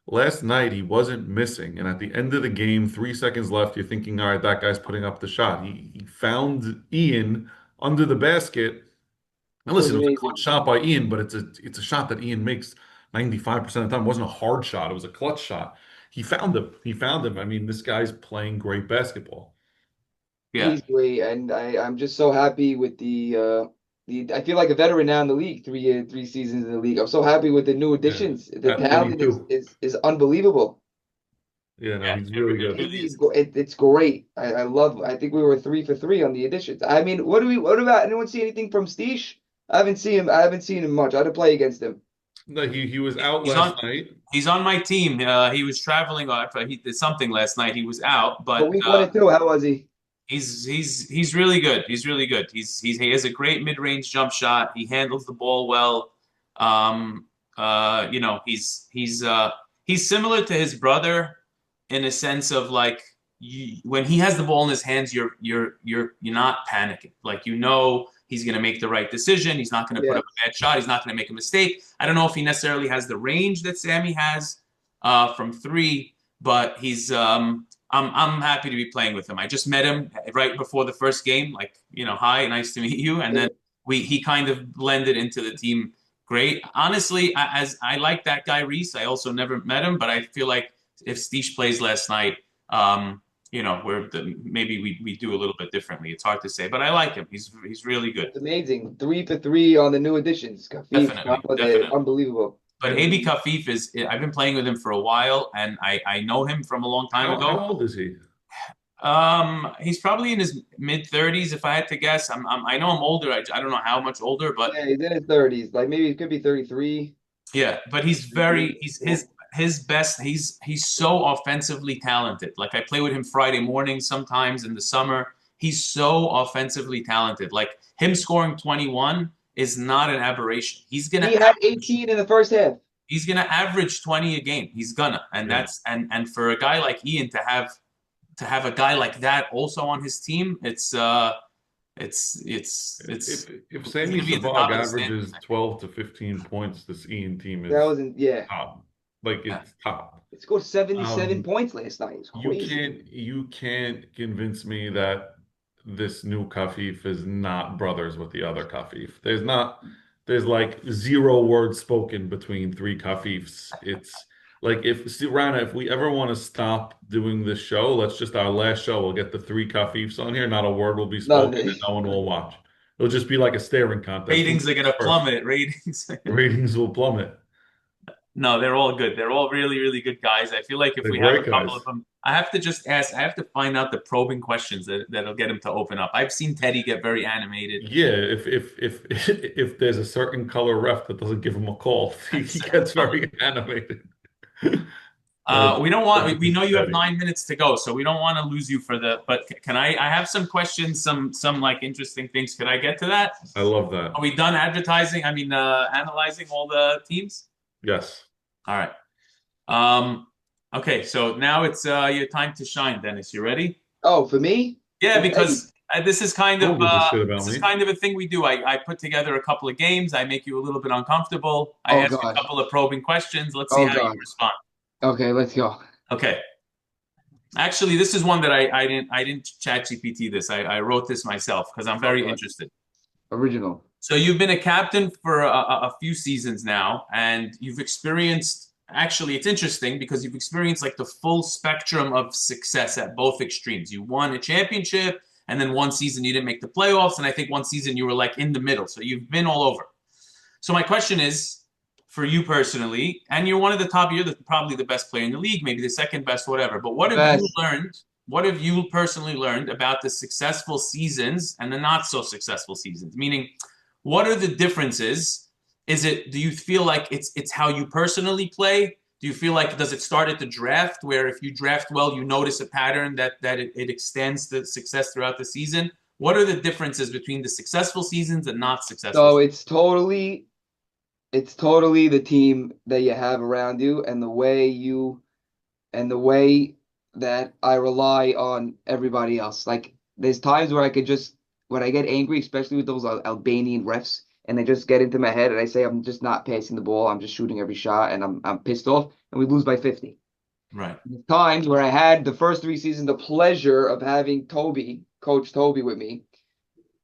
Last night, he wasn't missing. And at the end of the game, 3 seconds left, you're thinking, all right, that guy's putting up the shot. He found Ian under the basket. And It was listen, it was a clutch amazing. shot by Ian, but it's a shot that Ian makes 95% of the time. It wasn't a hard shot. It was a clutch shot. He found him. He found him. I mean, this guy's playing great basketball. yeah. He's great, and I'm just so happy with the. I feel like a veteran now in the league. 3 seasons in the league. I'm so happy with the new Yeah. additions. The At talent is 32. is is unbelievable. Yeah, no, Yeah, he's really it good. really is. It's great. I love. I think we were 3 for 3 on the additions. I mean, What about anyone see anything from Steesh? I haven't seen him. I haven't seen him much. I had to play against him, No, he was out He's last on. night. He's on my team. He was traveling. He did something last night. He was out, but but week 1 and 2, how was he? he's really good. He's really good. He has a great mid-range jump shot. He handles the ball well. He's similar to his brother in a sense of like when he has the ball in his hands, you're not panicking. Like he's going to make the right decision. He's not going to put Yeah, up a bad shot. He's not going to make a mistake. I don't know if he necessarily has the range that Sammy has from three, but he's I'm happy to be playing with him. I just met him right before the first game, like hi, nice to meet you, and then he kind of blended into the team great. Honestly, as I like that guy Reese, I also never met him, but I feel like if Steve plays last night, maybe we do a little bit differently. It's hard to say, but I like him. He's really good. it's amazing. 3 for 3 on the new additions. Kafif, Definitely, definitely. unbelievable. But AB Kafif I've been playing with him for a while, and I know him from a long time How ago. old is he? He's probably in his mid 30s, if I had to guess. I know I'm older. I don't know how much older, but Yeah, he's in his 30s. Like maybe it could be 33. yeah. But he's very he's 34. his best. He's so offensively talented. Like I play with him Friday mornings sometimes in the summer. He's so offensively talented. Like him scoring 21 is not an aberration. He had 18 in the first half. He's gonna average 20 a game. He's gonna, and Yeah. that's and for a guy like Ian to have a guy like that also on his team, If he's Sammy gonna be at the top Sabag of the standings. averages 12 to 15 points, this Ian team That is wasn't, yeah. top. Like it's top. It scored 77 Um, points last night. It's crazy. you can't convince me that this new Kafif is not brothers with the other Kafif. There's like zero words spoken between three Kafifs. It's like see, Rana, if we ever want to stop doing this show, let's just our last show, we'll get the three Kafifs on here. Not a word will be No, spoken and no one will watch. It'll just be like a staring contest. Who Ratings are gonna gets first? plummet. Ratings. Ratings will plummet. No, they're all good. They're all really, really good guys. I feel like if They're we have a great couple guys. of them, I have to just ask. I have to find out the probing questions that'll get him to open up. I've seen Teddy get very animated. Yeah, if there's a certain color ref that doesn't give him a call, he gets very animated. We don't want. We He's know you have steady. 9 minutes to go, so we don't want to lose you for the. But can I? I have some questions, some like interesting things. Could I get to that? I love that. Are we done advertising? I mean, analyzing all the teams. Yes. All right. Okay, so now it's your time to shine, Dennis. You ready? Oh, for me? Yeah, Okay. because this is kind Who of gives a shit about this is me? kind of a thing we do. I put together a couple of games. I make you a little bit uncomfortable. I Oh, ask you a God. couple of probing questions. Let's see Oh, how you God. respond. Okay, let's go. Okay. Actually, this is one that I didn't chat GPT this. I wrote this myself because I'm very Okay. interested. Original. So you've been a captain for a few seasons now, and you've experienced. Actually, it's interesting because you've experienced like the full spectrum of success at both extremes. You won a championship, and then one season you didn't make the playoffs, and I think one season you were like in the middle. So you've been all over. So my question is, for you personally, and you're one of the top, probably the best player in the league, maybe the second best, whatever. But what have you Best. learned? What have you personally learned about the successful seasons and the not so successful seasons? Meaning, what are the differences? Do you feel like it's how you personally play? Do you feel like does it start at the draft where if you draft well, you notice a pattern that it extends the success throughout the season? What are the differences between the successful seasons and not successful So seasons? it's totally the team that you have around you and the way that I rely on everybody else. Like there's times where when I get angry, especially with those Albanian refs, and they just get into my head and I say I'm just not passing the ball, I'm just shooting every shot and I'm pissed off and we lose by 50. Right. There's times where I had the first 3 seasons the pleasure of having Coach Toby with me.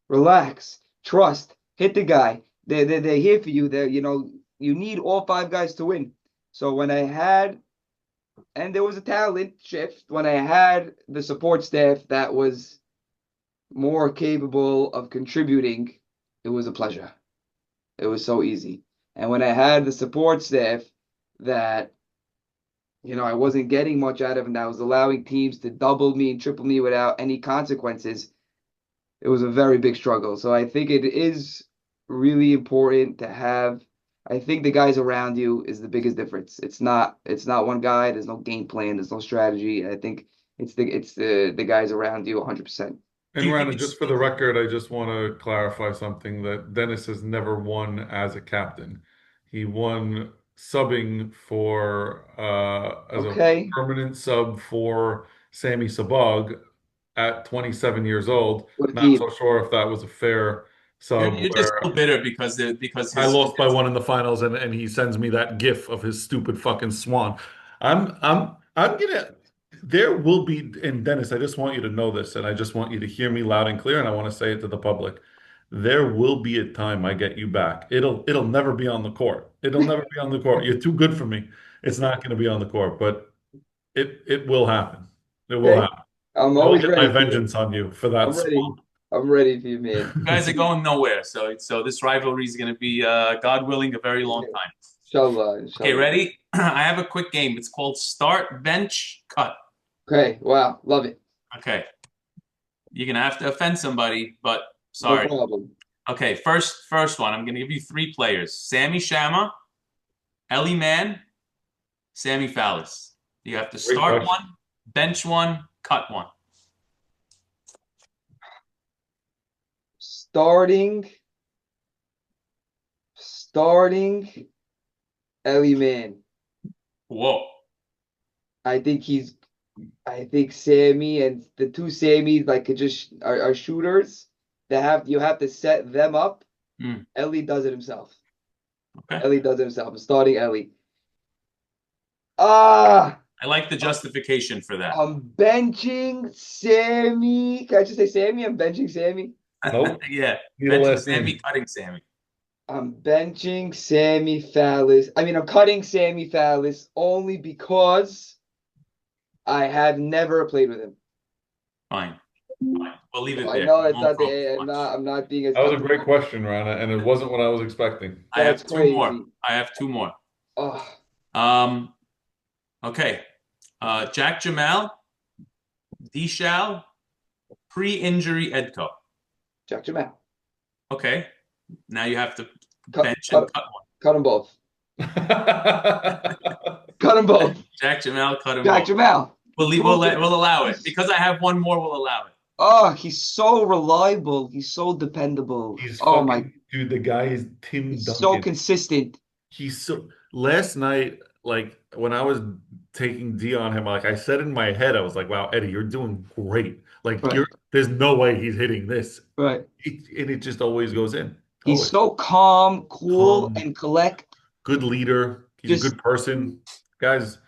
Relax, trust, hit the guy. They're here for you. You need all 5 guys to win. So and there was a talent shift when I had the support staff that was more capable of contributing. It was a pleasure. It was so easy. And when I had the support staff that, I wasn't getting much out of, and that was allowing teams to double me and triple me without any consequences, it was a very big struggle. So I think it is really important to have. I think the guys around you is the biggest difference. It's not one guy. There's no game plan. There's no strategy. I think it's the guys around you 100%. Do And you think Rana, it's just for the record, I just want to clarify something that Dennis has never won as a captain. He won subbing for as a Okay. permanent sub for Sammy Sabag at 27 years old. What a Not so team. sure if that was a fair sub you're just so where bitter because I his lost by one in the finals, and he sends me that gif of his stupid fucking swan. I'm gonna. There will be, and Dennis, I just want you to know this, and I just want you to hear me loud and clear, and I want to say it to the public. There will be a time I get you back. It'll never be on the court. It'll never be on the court. You're too good for me. It's not going to be on the court, but it will happen. It will Okay. happen. I'm I will always get my ready for you. vengeance on you for that I'm ready. swan. I'm ready for you, man. you guys are going nowhere. So this rivalry is going to be, God willing, a very long time. Inshallah, Okay, inshallah. ready? I have a quick game. It's called Start, Bench, Cut. Okay. Wow. Love it. Okay. You're going to have to offend somebody, but No sorry. problem. Okay, first one. I'm going to give you 3 players. Sammy Shamma, Ellie Mann, Sammy Fallis. You have to Great start question. one, bench one, cut one. Starting Ellie Man. Whoa. I think Sammy and the two Sammys like could just are shooters that you have to set them up. Mm. Ellie does it himself. Okay. Ellie does it himself. I'm starting Ellie. Ah, I like the justification for that. I'm benching Sammy. Can I just say Sammy? I'm benching Sammy. Nope. Yeah. Need a Benching last Sammy, name. cutting Sammy. I'm benching Sammy Fallis. I mean, I'm cutting Sammy Fallis only because I have never played with him. Fine. We'll leave it I there. know We it's won't not probe the. too I'm much. not. I'm not being as. That was a great question, Rana, and it wasn't what I was expecting. I That's have two more. crazy. I have two more. Oh, Okay. Jack Jamal, Dishal, pre-injury Edco. Jack Jamal. Okay. Now you have to Cut, bench and cut, cut one. cut them both. Cut them both. Jack Jamal, cut him Jack both. Jamal. We'll allow it. Because I have one more, we'll allow it. Oh, he's so reliable. He's so dependable. He's Oh fucking, my, dude, the guy is Tim he's Duncan. so consistent. He's so last night, like when I was taking D on him, like I said in my head, I was like, wow, Eddie, you're doing great. Like Right. there's no way he's hitting this. Right. And it just always goes in. He's Always. so calm, cool, Calm. and collect. Good leader. He's Just- a good person. Guys,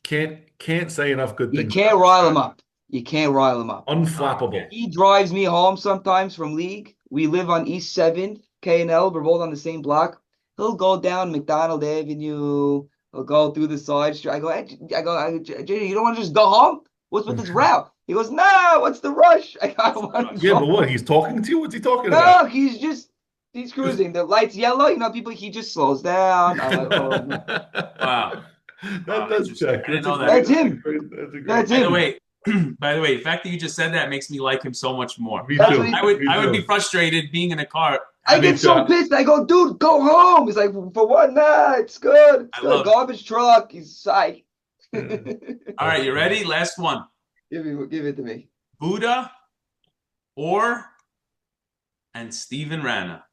can't say enough good You things. can't rile him up. You can't rile him up. Unflappable. He drives me home sometimes from league. We live on East 7th, K&L. We're both on the same block. He'll go down McDonald Avenue. He'll go through the side street. I go, JJ, you don't want to just go home? What's with this route? He goes, nah, what's the rush? I want to Yeah, go. but what? He's talking to you? What's he talking about? No, he's cruising. The light's yellow. You know, he just slows down. I'm like, oh, no. Wow. That does check. I didn't know that. That's him. That's That's By the way, the fact that you just said that makes me like him so much more. Me That's too. what he- I would Me be too. frustrated being in a car. I get so pissed. I go, dude, go home. He's like, for what? Nah, it's good. It's I good. love it. Garbage truck. He's psyched. All right, you ready? Last one. Give it to me. Buddha, and Steven Rana.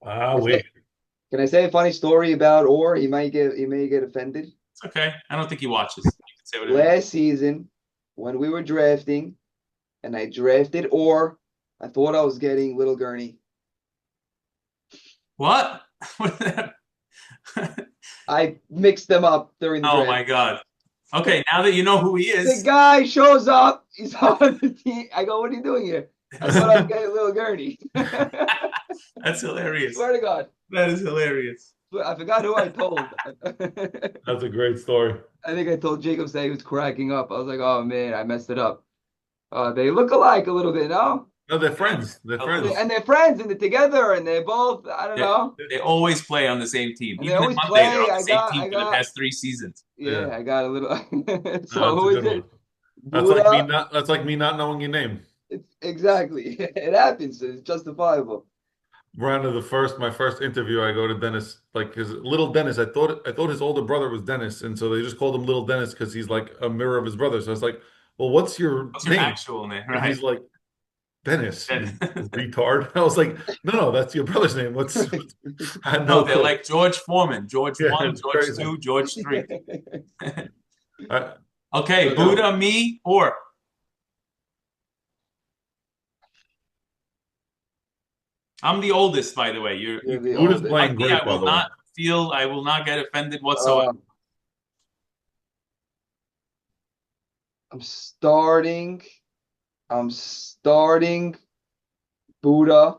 Wait. Can I say a funny story about Orr? He may get offended. It's okay. I don't think he watches. You can say whatever. Last season, when we were drafting, and I drafted Orr, I thought I was getting Little Gurney. What? I mixed them up during the Oh draft. my God. Okay, now that you know who he The is, guy shows up. He's on the team. I go, what are you doing here? I thought I was getting Little Gurney. that's hilarious. Swear to God. That is hilarious. I forgot who I told. That's a great story. I think I told Jacob that he was cracking up. I was like, oh man, I messed it up. They look alike a little bit, no? No, they're friends. They're friends. And they're friends and they're together and they're both, I don't know. They always play on the same team. And they Even always in Monday, they're play. on the same team for the past 3 seasons. Yeah, Yeah. I got a little. So No, who it's a is good it? one. Buddha? That's like me not knowing your name. Exactly. It happens. It's justifiable. Rana, my first interview, I go to Dennis, like his little Dennis. I thought his older brother was Dennis, and so they just called him Little Dennis because he's like a mirror of his brother. So I was like, "Well, what's your What's your name?" actual name? And Right. he's like, "Dennis, you Dennis. retard." I was like, "No, that's your brother's name." I had No, no they're clue. like George Foreman, George Yeah, 1, it's George crazy. 2, George 3. I- Okay, Buddha, me, or I'm the oldest, by the way. You're You the Buddha's oldest. playing me, great, I by will the way. not I will not get offended whatsoever. I'm starting Buddha.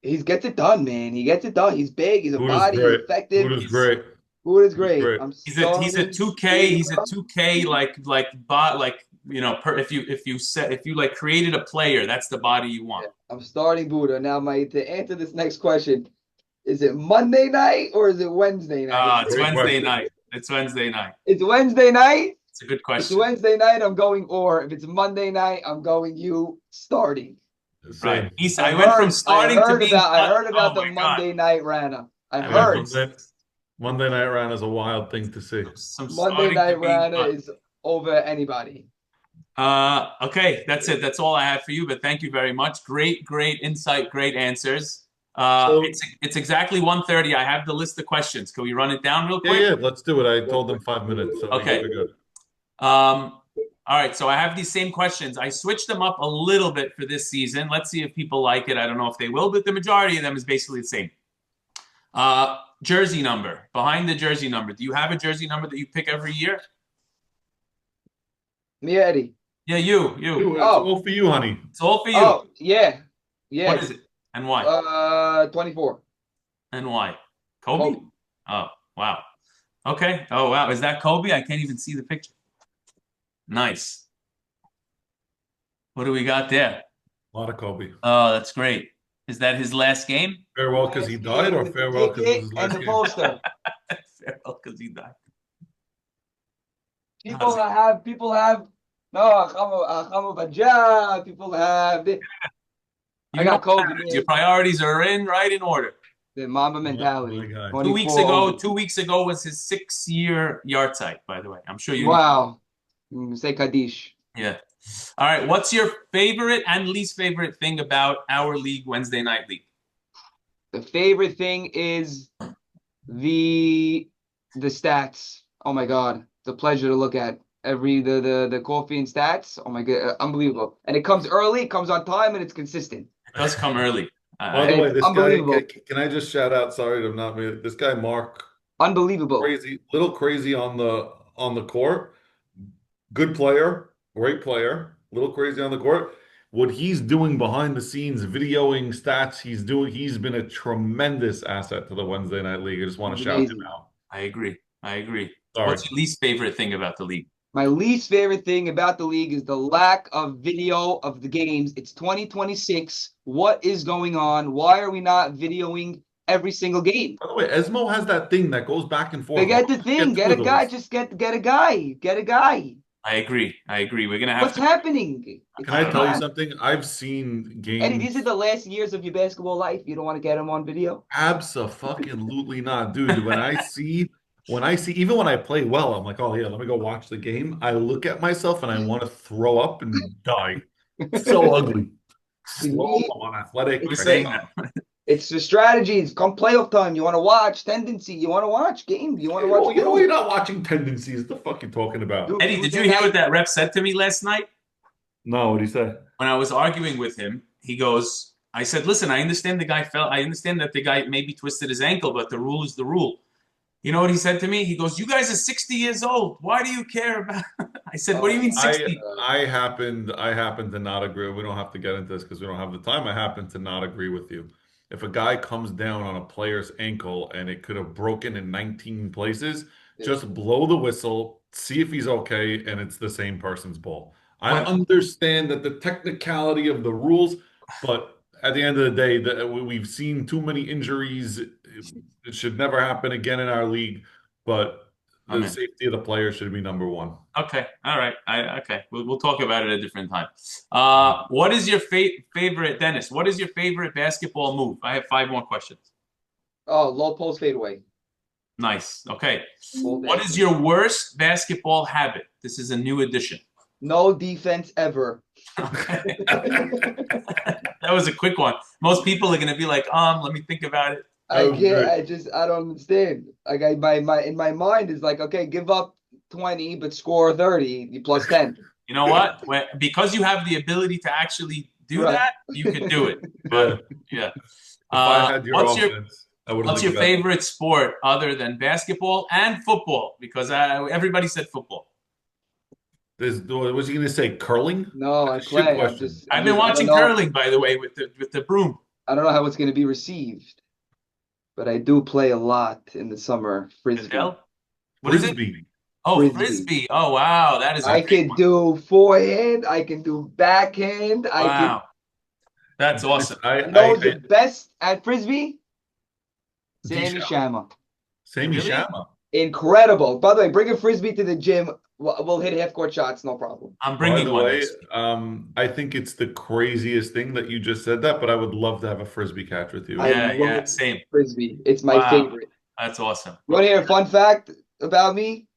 He gets it done, man. He gets it done. He's big. He's a Buddha's body. great. He's effective. Buddha's great. Buddha's great. great. I'm He's a starting 2K. He's a Buddha. 2K like you know, if you like created a player, that's the body you want. I'm starting Buddha. Now, to answer this next question, is it Monday night or is it Wednesday night? It's Great Wednesday question. night. It's Wednesday night. It's Wednesday night. It's a good If it's question. Wednesday night, I'm going Or. If it's Monday night, I'm going you starting. Same. Right. I went from starting to being I cut. heard about Oh the my God. Monday night Rana. I I heard. went from Monday Night Run is a wild thing to see. some Monday starting night to being Rana cut. is over anybody. Okay, that's it. That's all I have for you. But thank you very much. Great insight. Great answers. It's exactly 1:30. I have the list of questions. Can we run it down real quick? Yeah, let's do it. I told them 5 minutes. So Okay. we're good. All right. So I have these same questions. I switched them up a little bit for this season. Let's see if people like it. I don't know if they will, but the majority of them is basically the same. Jersey number. Behind the jersey number. Do you have a jersey number that you pick every year? Me, Eddie. Yeah, you. It's all for you, honey. It's all for you. Oh, yeah. What is it? And why? 24. And why? Kobe? Kobe. Oh, wow. Okay. Oh, wow. Is that Kobe? I can't even see the picture. Nice. What do we got there? A lot of Kobe. Oh, that's great. Is that his last game? Farewell because he Last died, game or with the farewell because it was ticket his and last the game? poster. Farewell because he died. People have no Hachamu Bajah. People have the, You I know got what Kobe, matters. Your man. priorities are right in order. The Mamba My mentality. guy. 24. 2 weeks ago was his 6-year yard site, by the way. I'm sure you know. Wow. Say Kaddish. Yeah. All right. What's your favorite and least favorite thing about our league, Wednesday Night League? The favorite thing is the stats. Oh my God. It's a pleasure to look at. The coffee and stats. Oh my God. Unbelievable. And it comes early, it comes on time, and it's consistent. It does come early. By the way, It's this guy, unbelievable. can I just shout out? Sorry to not be this guy, Mark. Unbelievable. Crazy, little crazy on the court. Good player, great player. Little crazy on the court. What he's doing behind the scenes, videoing stats, he's been a tremendous asset to the Wednesday Night League. I just want to It's shout him amazing. out. I agree. Sorry. What's your least favorite thing about the league? My least favorite thing about the league is the lack of video of the games. It's 2026. What is going on? Why are we not videoing every single game? By the way, Esmo has that thing that goes back and forth. Forget the thing. Get a two of guy. those. Just get a guy. Get a guy. I agree. We're gonna have What's to. happening? Can I tell you something? I've seen Eddie, these are games. the last years of your basketball life. You don't want to get them on video? Absolutely not, dude. Even when I play well, I'm like, oh yeah, let me go watch the game. I look at myself and I want to throw up and die. So ugly. Slow, I'm unathletic. Who's It's saying like- that? It's the strategies. Come playoff time. You want to watch tendency. You want to watch game. You want to watch. You know, you're not watching tendencies. What the fuck you talking about? Dude, Eddie, did you hear what that rep said to me last night? No, what do you say? When I was arguing with him, he goes, I said, listen, I understand I understand that the guy maybe twisted his ankle, but the rule is the rule. You know what he said to me? He goes, you guys are 60 years old. Why do you care about I said, what do you mean 60? I happen to not agree. We don't have to get into this because we don't have the time. I happen to not agree with you. If a guy comes down on a player's ankle and it could have broken in 19 places, just blow the whistle, see if he's okay, and it's the same person's ball. I understand that the technicality of the rules, but at the end of the day, we've seen too many injuries. It should never happen again in our league, but the safety of the player should be number one. Okay. All right. Okay. We'll talk about it at a different time. What is your favorite, Dennis? What is your favorite basketball move? I have 5 more questions. Oh, low post fadeaway. Nice. Okay. All What day. is your worst basketball habit? This is a new addition. No defense ever. Okay. That was a quick one. Most people are going to be like, let me think about it. I Oh, can't. good. I don't understand. Like in my mind is like, okay, give up 20 but score 30 plus 10. You know what? Because you have the ability to actually do Right. that, you can do it. But yeah. If I had your offense, I would have What's your favorite sport other than basketball and football? Because everybody said football. What was he going to say? Curling? No, I Shit play. question. I've been watching curling, by the way, with the broom. I don't know how it's going to be received, but I do play a lot in the summer. Frisbee. Adele? What is it? Frisbee. Oh, Frisbee. frisbee. Oh, wow. That is a I big can one. do forehand. I can do backhand. Wow. That's awesome. You know who's the best at frisbee? Sammy D-Shama. Shama. Sammy Really? Shama. Incredible. By the way, bring a frisbee to the gym. We'll hit half-court shots, no problem. I'm By bringing the one way, next week. I think it's the craziest thing that you just said that, but I would love to have a frisbee catch with you. I Yeah, love same. Frisbee. It's my Wow. favorite. That's awesome. You want to hear a fun fact about me?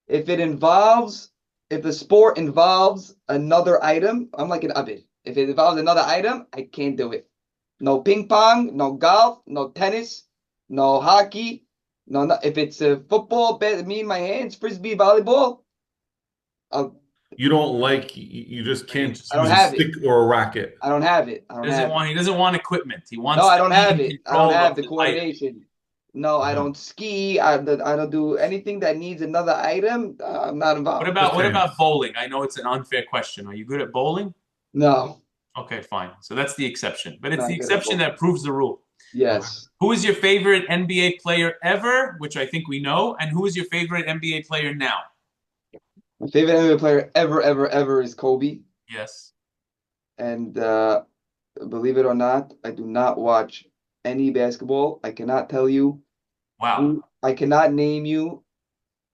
If the sport involves another item, I'm like an abid. If it involves another item, I can't do it. No ping pong, no golf, no tennis, no hockey, no. If it's a football, me and my hands, frisbee, volleyball, You don't like. You just can't I don't use a have it. stick or a racket. I don't have it. I don't have it. He doesn't want equipment. He No, wants I to don't be have in it. I don't control have of the the item. coordination. No, I don't ski. I don't do anything that needs another item. I'm not involved. What about bowling? I know it's an unfair question. Are you good at bowling? No, Okay, fine. So that's the exception. But it's the not good at exception bowling. that proves the rule. Yes. Who is your favorite NBA player ever, which I think we know, and who is your favorite NBA player now? My favorite NBA player ever is Kobe. Yes. And believe it or not, I do not watch any basketball. I cannot tell you Wow. I cannot name you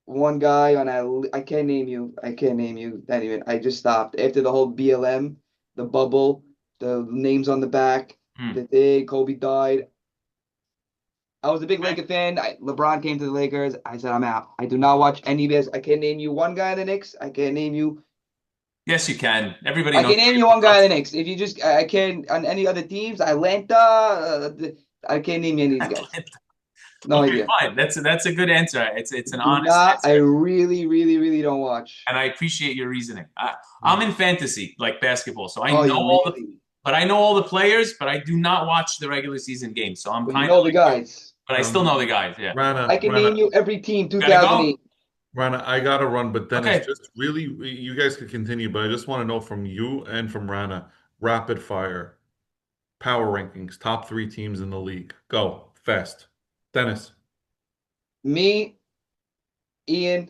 one guy on that. I can't name you. I can't name you. Not even. I just stopped after the whole BLM, the bubble, the names on the back, the day Kobe died. I was a big Laker fan. LeBron came to the Lakers. I said, I'm out. I do not watch any base. I can't name you one guy in the Knicks. I can't name you. Yes, you can. Everybody I knows. can name you one guy in the Knicks. If you just, I can't on any other teams. Atlanta. I can't name any of these guys. No Okay, idea. fine. That's a good answer. It's an Do honest not, answer. I really don't watch. And I appreciate your reasoning. I'm in fantasy, like basketball, so I Oh, know you all the, really? but I know all the players, but I do not watch the regular season games. So I'm But you kind know of the like you, guys. but I still know the guys. Yeah. I can name you every team Gotta go? 2008. Rana, I gotta run, but Dennis, Okay. just really, you guys could continue, but I just want to know from you and from Rana, rapid fire, power rankings, top three teams in the league. Go fast, Dennis. Me, Ian,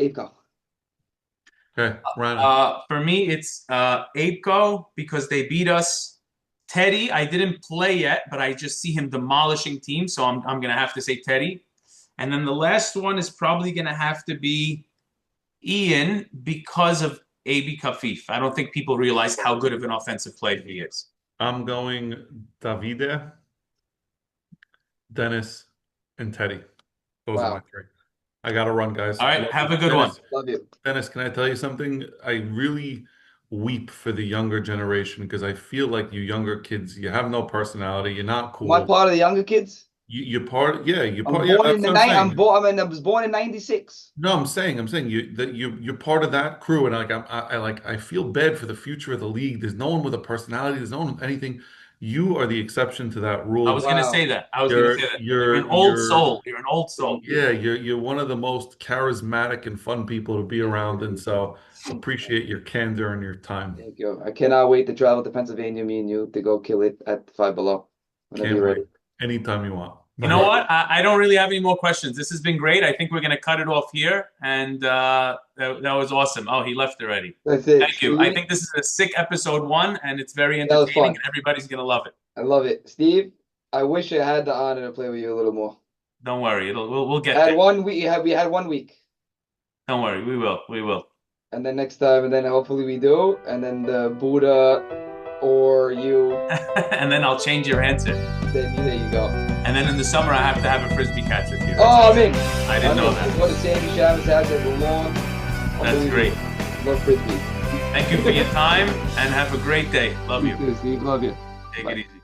Apeco. Okay, Rana. For me, it's Apeco because they beat us. Teddy, I didn't play yet, but I just see him demolishing teams, so I'm gonna have to say Teddy. And then the last one is probably gonna have to be Ian because of AB Kafif. I don't think people realize how good of an offensive player he is. I'm going Davide, Dennis, and Teddy. Those are my Wow. three. I gotta run, guys. All right, Love have you. a good one. Love you. Dennis, can I tell you something? I really weep for the younger generation because I feel like you younger kids, you have no personality. You're not Am I cool. part of the younger kids? You're part, yeah, you're I'm part, yeah, born in that's the what I'm night. saying. I was born in '96. No, I'm saying you're part of that crew, and like I feel bad for the future of the league. There's no one with a personality. There's no one with anything. You are the exception to that I rule. was gonna say Wow. that. I was gonna say that. You're an old soul. You're an old soul. Yeah, you're one of the most charismatic and fun people to be around, and so appreciate your candor and your time. Thank you. I cannot wait to travel to Pennsylvania, me and you, to go kill it at Five Below whenever Can't you're wait. ready. Anytime you want. You know what? I don't really have any more questions. This has been great. I think we're going to cut it off here. And that was awesome. Oh, he left already. That's it. Thank you. Steve, I think this is a sick episode 1, and it's very that was entertaining, fun. and everybody's going to love it. I love it. Steve, I wish I had the honor to play with you a little more. Don't worry. We'll get Had there. 1 week. We had 1 week. Don't worry. We will. We will. And then next time, and then hopefully we do. And then the Buddha or you, And then I'll change your answer. then there you go. And then in the summer, I have to have a frisbee catch with you. Oh, I'm in. I didn't know that. It's what the Sammy Shamus has at the lawn. That's great. Love frisbee. Thank you for your time, and have a great day. Love you. You too, Steve. Love you. Take Bye. it easy.